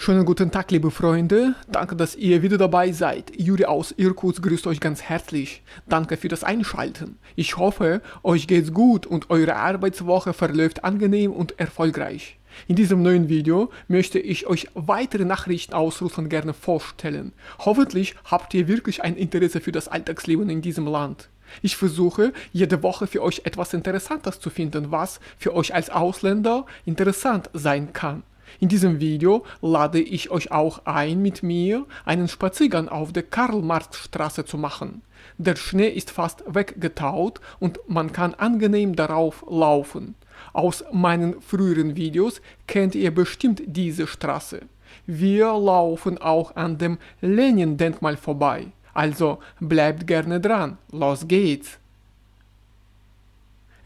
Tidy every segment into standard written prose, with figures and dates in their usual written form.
Schönen guten Tag, liebe Freunde. Danke, dass ihr wieder dabei seid. Juri aus Irkutsk grüßt euch ganz herzlich. Danke für das Einschalten. Ich hoffe, euch geht's gut und eure Arbeitswoche verläuft angenehm und erfolgreich. In diesem neuen Video möchte ich euch weitere Nachrichten aus Russland gerne vorstellen. Hoffentlich habt ihr wirklich ein Interesse für das Alltagsleben in diesem Land. Ich versuche, jede Woche für euch etwas Interessantes zu finden, was für euch als Ausländer interessant sein kann. In diesem Video lade ich euch auch ein, mit mir einen Spaziergang auf der Karl-Marx-Straße zu machen. Der Schnee ist fast weggetaut und man kann angenehm darauf laufen. Aus meinen früheren Videos kennt ihr bestimmt diese Straße. Wir laufen auch an dem Lenin-Denkmal vorbei. Also bleibt gerne dran. Los geht's!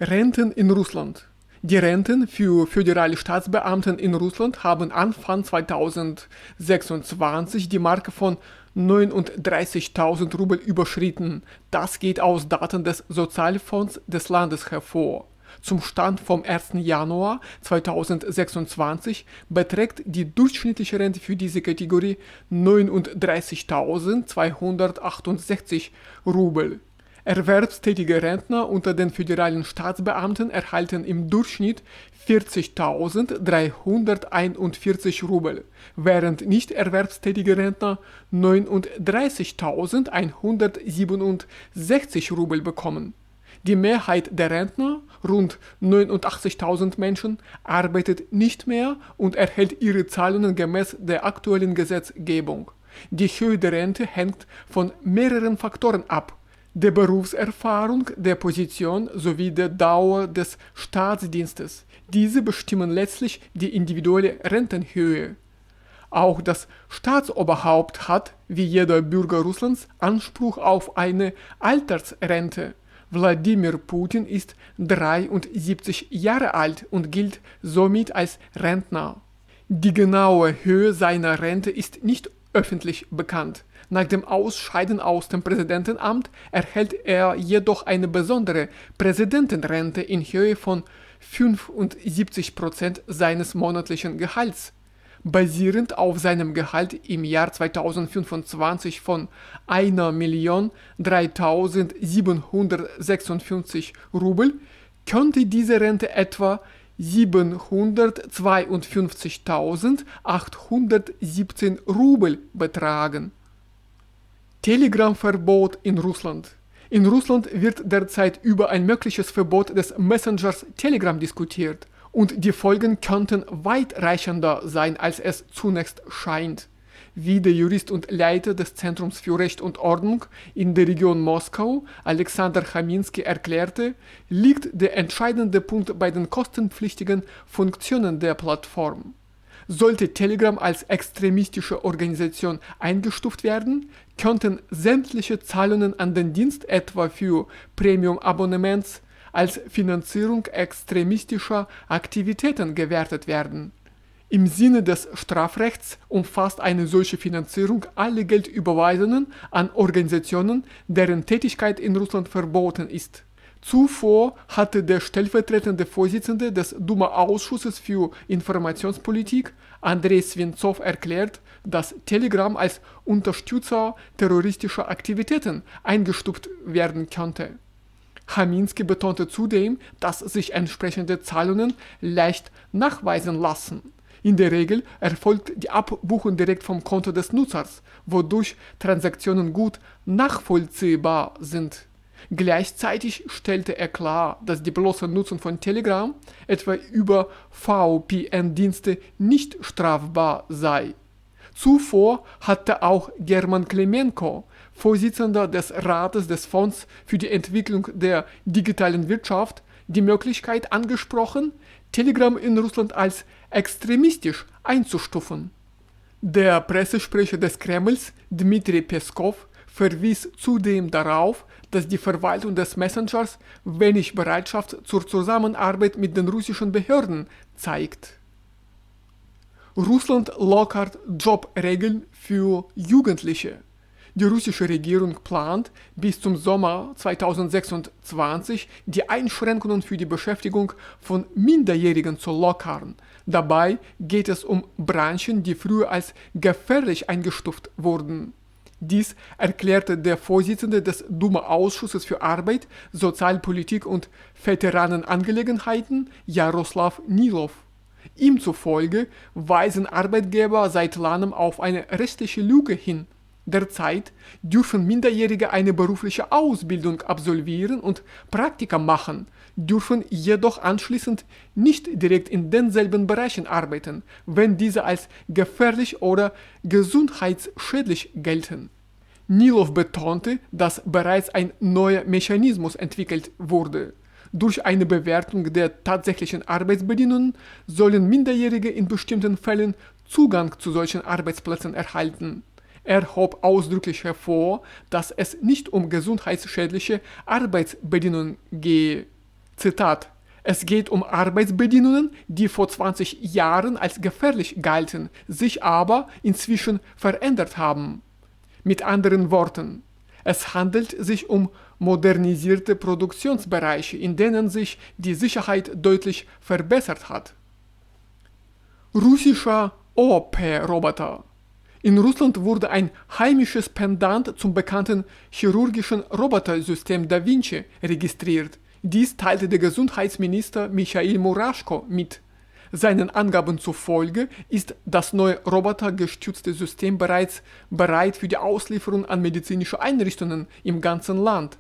Renten in Russland. Die Renten für föderale Staatsbeamten in Russland haben Anfang 2026 die Marke von 39.000 Rubel überschritten. Das geht aus Daten des Sozialfonds des Landes hervor. Zum Stand vom 1. Januar 2026 beträgt die durchschnittliche Rente für diese Kategorie 39.268 Rubel. Erwerbstätige Rentner unter den föderalen Staatsbeamten erhalten im Durchschnitt 40.341 Rubel, während nicht erwerbstätige Rentner 39.167 Rubel bekommen. Die Mehrheit der Rentner, rund 89.000 Menschen, arbeitet nicht mehr und erhält ihre Zahlungen gemäß der aktuellen Gesetzgebung. Die Höhe der Rente hängt von mehreren Faktoren ab: der Berufserfahrung, der Position sowie der Dauer des Staatsdienstes. Diese bestimmen letztlich die individuelle Rentenhöhe. Auch das Staatsoberhaupt hat, wie jeder Bürger Russlands, Anspruch auf eine Altersrente. Wladimir Putin ist 73 Jahre alt und gilt somit als Rentner. Die genaue Höhe seiner Rente ist nicht öffentlich bekannt. Nach dem Ausscheiden aus dem Präsidentenamt erhält er jedoch eine besondere Präsidentenrente in Höhe von 75% seines monatlichen Gehalts. Basierend auf seinem Gehalt im Jahr 2025 von 1.003.756 Rubel könnte diese Rente etwa 752.817 Rubel betragen. Telegram-Verbot in Russland. In Russland wird derzeit über ein mögliches Verbot des Messengers Telegram diskutiert und die Folgen könnten weitreichender sein, als es zunächst scheint. Wie der Jurist und Leiter des Zentrums für Recht und Ordnung in der Region Moskau, Alexander Chaminski, erklärte, liegt der entscheidende Punkt bei den kostenpflichtigen Funktionen der Plattform. Sollte Telegram als extremistische Organisation eingestuft werden, könnten sämtliche Zahlungen an den Dienst, etwa für Premium-Abonnements, als Finanzierung extremistischer Aktivitäten gewertet werden. Im Sinne des Strafrechts umfasst eine solche Finanzierung alle Geldüberweisungen an Organisationen, deren Tätigkeit in Russland verboten ist. Zuvor hatte der stellvertretende Vorsitzende des Duma-Ausschusses für Informationspolitik, Andrei Swintzow, erklärt, dass Telegram als Unterstützer terroristischer Aktivitäten eingestuft werden könnte. Chaminski betonte zudem, dass sich entsprechende Zahlungen leicht nachweisen lassen. In der Regel erfolgt die Abbuchung direkt vom Konto des Nutzers, wodurch Transaktionen gut nachvollziehbar sind. Gleichzeitig stellte er klar, dass die bloße Nutzung von Telegram, etwa über VPN-Dienste, nicht strafbar sei. Zuvor hatte auch German Klemenko, Vorsitzender des Rates des Fonds für die Entwicklung der digitalen Wirtschaft, die Möglichkeit angesprochen, Telegram in Russland als extremistisch einzustufen. Der Pressesprecher des Kremls, Dmitri Peskov, verwies zudem darauf, dass die Verwaltung des Messengers wenig Bereitschaft zur Zusammenarbeit mit den russischen Behörden zeigt. Russland lockert Jobregeln für Jugendliche. Die russische Regierung plant, bis zum Sommer 2026 die Einschränkungen für die Beschäftigung von Minderjährigen zu lockern. Dabei geht es um Branchen, die früher als gefährlich eingestuft wurden. Dies erklärte der Vorsitzende des Duma-Ausschusses für Arbeit, Sozialpolitik und Veteranenangelegenheiten, Jaroslav Nilov. Ihm zufolge weisen Arbeitgeber seit langem auf eine rechtliche Lücke hin. Derzeit dürfen Minderjährige eine berufliche Ausbildung absolvieren und Praktika machen, dürfen jedoch anschließend nicht direkt in denselben Bereichen arbeiten, wenn diese als gefährlich oder gesundheitsschädlich gelten. Nilov betonte, dass bereits ein neuer Mechanismus entwickelt wurde. Durch eine Bewertung der tatsächlichen Arbeitsbedingungen sollen Minderjährige in bestimmten Fällen Zugang zu solchen Arbeitsplätzen erhalten. Er hob ausdrücklich hervor, dass es nicht um gesundheitsschädliche Arbeitsbedingungen gehe. Zitat: Es geht um Arbeitsbedingungen, die vor 20 Jahren als gefährlich galten, sich aber inzwischen verändert haben. Mit anderen Worten, es handelt sich um modernisierte Produktionsbereiche, in denen sich die Sicherheit deutlich verbessert hat. Russischer OP-Roboter. In Russland wurde ein heimisches Pendant zum bekannten chirurgischen Robotersystem Da Vinci registriert. Dies teilte der Gesundheitsminister Michail Muraschko mit. Seinen Angaben zufolge ist das neue robotergestützte System bereits bereit für die Auslieferung an medizinische Einrichtungen im ganzen Land,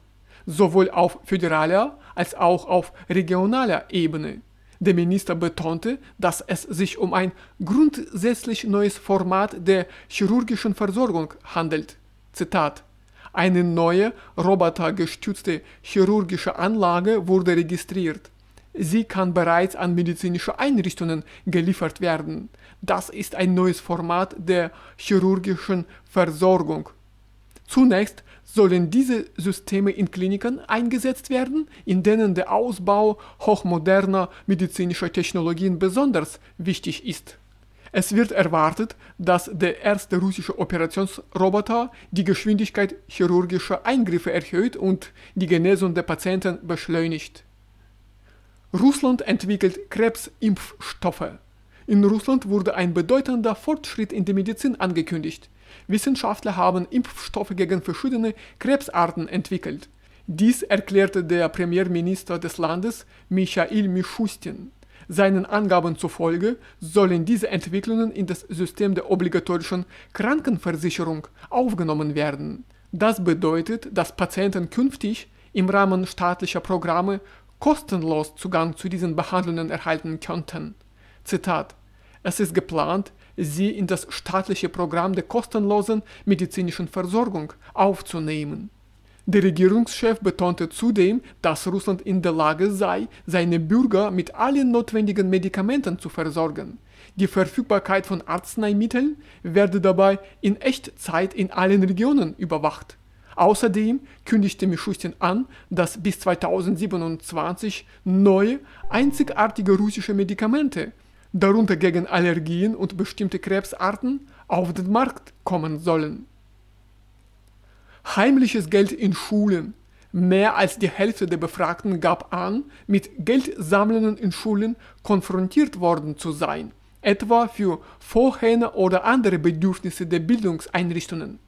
sowohl auf föderaler als auch auf regionaler Ebene. Der Minister betonte, dass es sich um ein grundsätzlich neues Format der chirurgischen Versorgung handelt. Zitat: Eine neue robotergestützte chirurgische Anlage wurde registriert. Sie kann bereits an medizinische Einrichtungen geliefert werden. Das ist ein neues Format der chirurgischen Versorgung. Zunächst sollen diese Systeme in Kliniken eingesetzt werden, in denen der Ausbau hochmoderner medizinischer Technologien besonders wichtig ist. Es wird erwartet, dass der erste russische Operationsroboter die Geschwindigkeit chirurgischer Eingriffe erhöht und die Genesung der Patienten beschleunigt. Russland entwickelt Krebsimpfstoffe. In Russland wurde ein bedeutender Fortschritt in der Medizin angekündigt. Wissenschaftler haben Impfstoffe gegen verschiedene Krebsarten entwickelt. Dies erklärte der Premierminister des Landes, Michail Mishustin. Seinen Angaben zufolge sollen diese Entwicklungen in das System der obligatorischen Krankenversicherung aufgenommen werden. Das bedeutet, dass Patienten künftig im Rahmen staatlicher Programme kostenlos Zugang zu diesen Behandlungen erhalten könnten. Zitat: Es ist geplant, sie in das staatliche Programm der kostenlosen medizinischen Versorgung aufzunehmen. Der Regierungschef betonte zudem, dass Russland in der Lage sei, seine Bürger mit allen notwendigen Medikamenten zu versorgen. Die Verfügbarkeit von Arzneimitteln werde dabei in Echtzeit in allen Regionen überwacht. Außerdem kündigte Mishustin an, dass bis 2027 neue, einzigartige russische Medikamente, darunter gegen Allergien und bestimmte Krebsarten, auf den Markt kommen sollen. Heimliches Geld in Schulen. Mehr als die Hälfte der Befragten gab an, mit Geldsammlungen in Schulen konfrontiert worden zu sein, etwa für Vorhänge oder andere Bedürfnisse der Bildungseinrichtungen.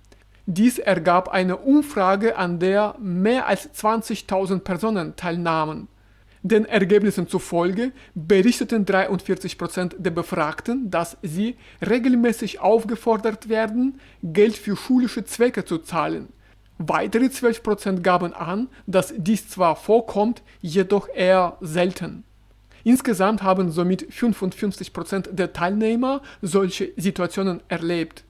Dies ergab eine Umfrage, an der mehr als 20.000 Personen teilnahmen. Den Ergebnissen zufolge berichteten 43% der Befragten, dass sie regelmäßig aufgefordert werden, Geld für schulische Zwecke zu zahlen. Weitere 12% gaben an, dass dies zwar vorkommt, jedoch eher selten. Insgesamt haben somit 55% der Teilnehmer solche Situationen erlebt.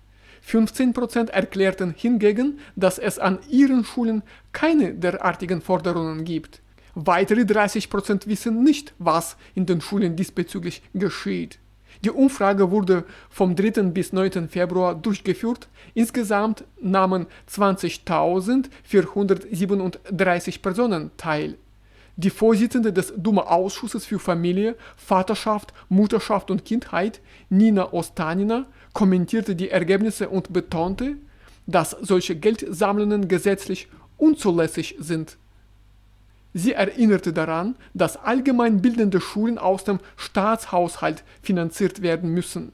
15% erklärten hingegen, dass es an ihren Schulen keine derartigen Forderungen gibt. Weitere 30% wissen nicht, was in den Schulen diesbezüglich geschieht. Die Umfrage wurde vom 3. bis 9. Februar durchgeführt. Insgesamt nahmen 20.437 Personen teil. Die Vorsitzende des Duma-Ausschusses für Familie, Vaterschaft, Mutterschaft und Kindheit, Nina Ostanina, kommentierte die Ergebnisse und betonte, dass solche Geldsammlungen gesetzlich unzulässig sind. Sie erinnerte daran, dass allgemeinbildende Schulen aus dem Staatshaushalt finanziert werden müssen.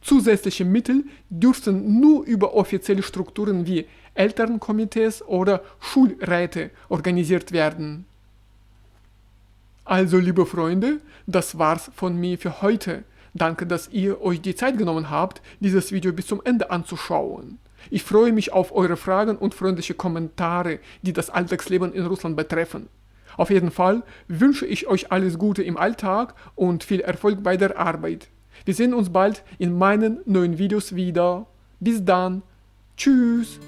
Zusätzliche Mittel dürften nur über offizielle Strukturen wie Elternkomitees oder Schulräte organisiert werden. Also, liebe Freunde, das war's von mir für heute. Danke, dass ihr euch die Zeit genommen habt, dieses Video bis zum Ende anzuschauen. Ich freue mich auf eure Fragen und freundliche Kommentare, die das Alltagsleben in Russland betreffen. Auf jeden Fall wünsche ich euch alles Gute im Alltag und viel Erfolg bei der Arbeit. Wir sehen uns bald in meinen neuen Videos wieder. Bis dann. Tschüss.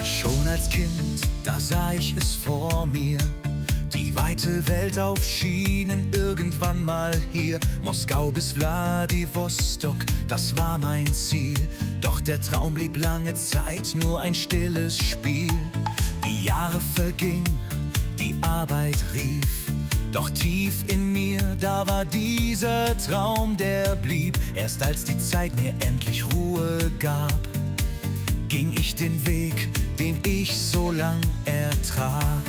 Schon als Kind, da sah ich es vor mir. Die weite Welt auf Schienen, irgendwann mal hier. Moskau bis Wladiwostok, das war mein Ziel. Doch der Traum blieb lange Zeit nur ein stilles Spiel. Die Jahre vergingen, die Arbeit rief. Doch tief in mir, da war dieser Traum, der blieb. Erst als die Zeit mir endlich Ruhe gab, ging ich den Weg, den ich so lang ertrag.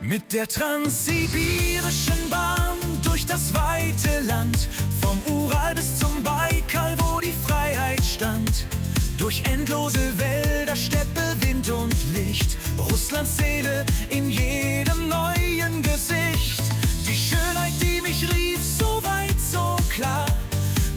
Mit der transsibirischen Bahn durch das weite Land, vom Ural bis zum Baikal, wo die Freiheit stand. Durch endlose Wälder, Steppe, Wind und Licht, Russlands Seele in jedem neuen Gesicht. Die Schönheit, die mich rief, so weit, so klar.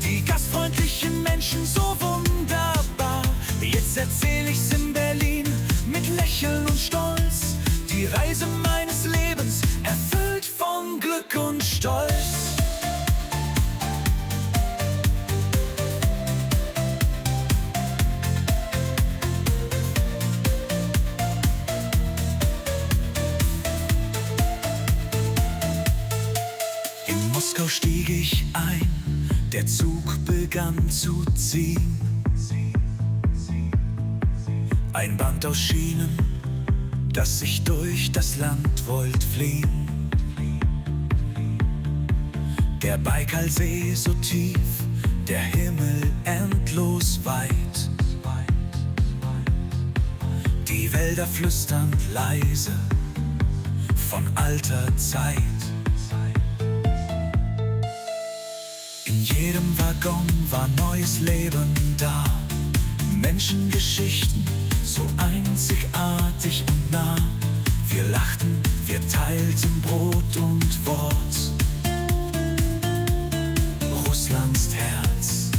Die gastfreundlichen Menschen, so wunderbar. Jetzt erzähl ich's in Berlin mit Lächeln und Stolz. Die Reise meines Lebens, erfüllt von Glück und Stolz. In Moskau stieg ich ein, der Zug begann zu ziehen. Ein Band aus Schienen, das sich durch das Land wollt fliehen. Der Baikalsee so tief, der Himmel endlos weit. Die Wälder flüsternd leise von alter Zeit. In jedem Waggon war neues Leben da. Menschengeschichten, so einzigartig und nah. Wir lachten, wir teilten Brot und Wort. Russlands Herz,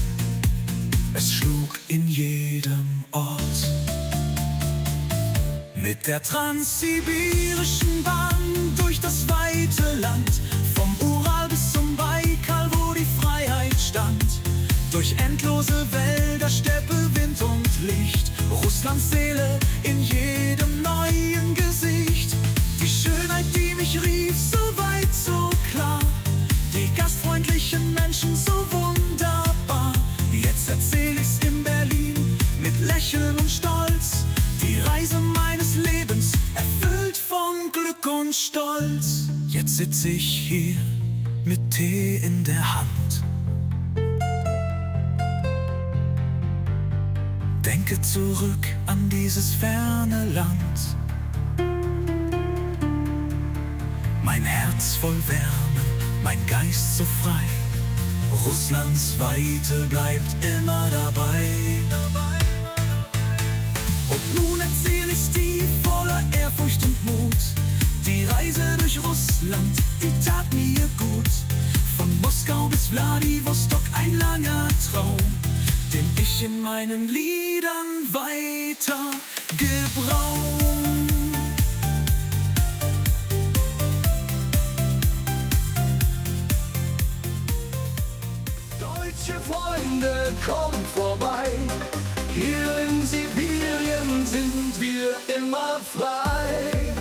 es schlug in jedem Ort. Mit der transsibirischen Bahn durch das weite Land, vom Ural bis zum Baikal, wo die Freiheit stand. Durch endlose Wälder, Steppe, Wind und Licht, Russlands Seele in jedem neuen Gesicht. Die Schönheit, die mich rief, so weit, so klar. Die gastfreundlichen Menschen, so wunderbar. Jetzt erzähl ich's in Berlin mit Lächeln und Stolz. Die Reise meines Lebens, erfüllt von Glück und Stolz. Jetzt sitz ich hier mit Tee in der Hand. Denke zurück an dieses ferne Land. Mein Herz voll Wärme, mein Geist so frei. Russlands Weite bleibt immer dabei. Und nun erzähl ich dir voller Ehrfurcht und Mut. Die Reise durch Russland, die tat mir gut. Von Moskau bis Wladiwostok ein langer Traum, den ich in meinen Liedern weiter gebrauch. Deutsche Freunde, kommt vorbei. Hier in Sibirien sind wir immer frei.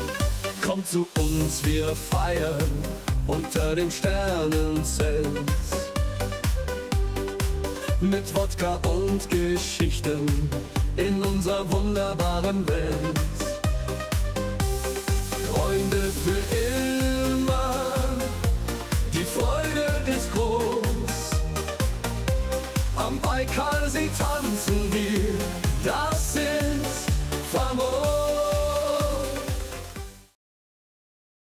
Kommt zu uns, wir feiern unter dem Sternenzelt. mit Wodka und Geschichten in unserer wunderbaren Welt. Freunde für immer, die Freude ist groß. Am Baikalsee tanzen wir